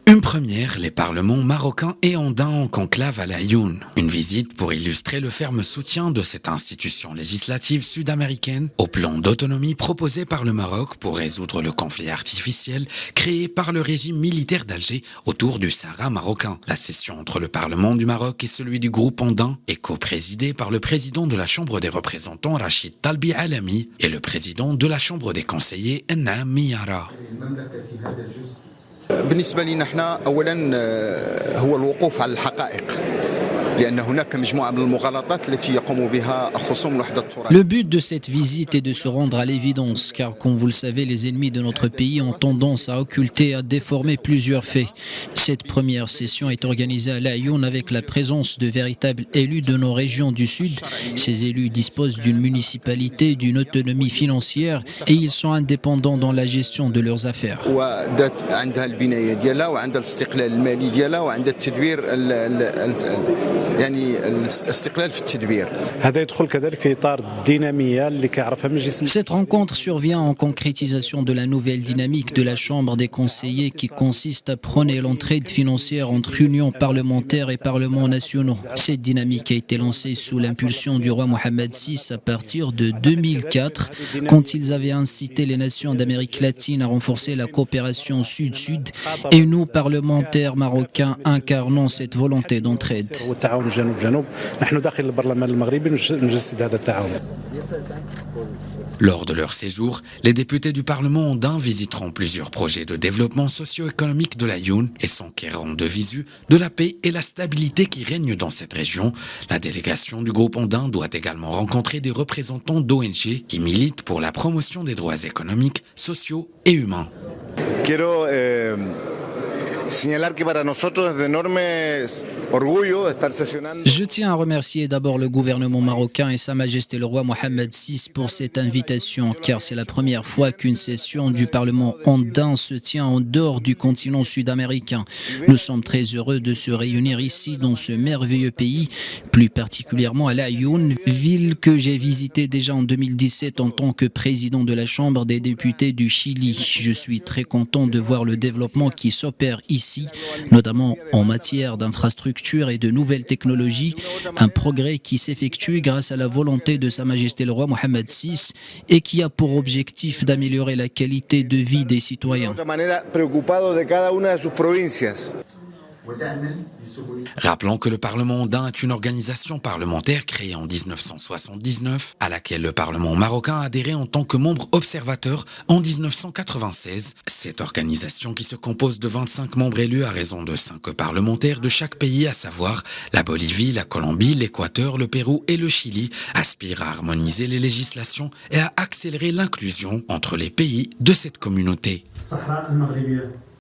Une première, les parlements marocains et andins en conclave à Laayoune. Une visite pour illustrer le ferme soutien de cette institution législative sud-américaine au plan d'autonomie proposé par le Maroc pour résoudre le conflit artificiel créé par le régime militaire d'Alger autour du Sahara marocain. La session entre le Parlement du Maroc et celui du groupe andin est co-présidée par le président de la Chambre des représentants Rachid Talbi Alami et le président de la Chambre des conseillers Enam Miyara. بالنسبة لنا احنا أولا هو الوقوف على الحقائق لأن هناك مجموعة من المغالطات التي يقوم بها خصوم الوحدة الترابية. Le but de cette visite est de se rendre à l'évidence, car comme vous le savez, les ennemis de notre pays ont tendance à occulter et à déformer plusieurs faits. Cette première session est organisée à Laayoune avec la présence de véritables élus de nos régions du Sud. Ces élus disposent d'une municipalité, d'une autonomie financière et ils sont indépendants dans la gestion de leurs affaires. وعندها البناية ديالها وعندها الاستقلال المالي ديالها وعندها التدبير يعني الاستقلال في التدبير. هذا يدخل كذلك في إطار الدينامية اللي كيعرفها مجلس. Cette rencontre survient en concrétisation de la nouvelle dynamique de la Chambre des conseillers qui consiste à prôner l'entraide financière entre unions parlementaires et parlements nationaux. Cette dynamique a été lancée sous l'impulsion du roi Mohamed VI à partir de 2004, quand ils avaient incité les nations d'Amérique latine à renforcer la coopération sud-sud, et nous, parlementaires marocains, incarnons cette volonté d'entraide. والتعاون جنوب جنوب نحن داخل البرلمان المغربي نجسد هذا التعاون. Lors de leur séjour, les députés du Parlement andin visiteront plusieurs projets de développement socio-économique de Laayoune et s'enquéreront de visu de la paix et la stabilité qui règnent dans cette région. La délégation du groupe andin doit également rencontrer des représentants d'ONG qui militent pour la promotion des droits économiques, sociaux et humains. Señalar que para nosotros es de enorme orgullo estar sesionando. Je tiens à remercier d'abord le gouvernement marocain et Sa Majesté le roi Mohamed VI pour cette invitation, car c'est la première fois qu'une session du Parlement andin se tient en dehors du continent sud-américain. Nous sommes très heureux de se réunir ici dans ce merveilleux pays, plus particulièrement à Laayoune, ville que j'ai visitée déjà en 2017 en tant que président de la Chambre des députés du Chili. Je suis très content de voir le développement qui s'opère ici, notamment en matière d'infrastructures et de nouvelles technologies, un progrès qui s'effectue grâce à la volonté de Sa Majesté le roi Mohamed VI et qui a pour objectif d'améliorer la qualité de vie des citoyens. Rappelons que le Parlement andin est une organisation parlementaire créée en 1979 à laquelle le Parlement marocain a adhéré en tant que membre observateur en 1996. Cette organisation qui se compose de 25 membres élus à raison de 5 parlementaires de chaque pays, à savoir la Bolivie, la Colombie, l'Équateur, le Pérou et le Chili, aspire à harmoniser les législations et à accélérer l'inclusion entre les pays de cette communauté.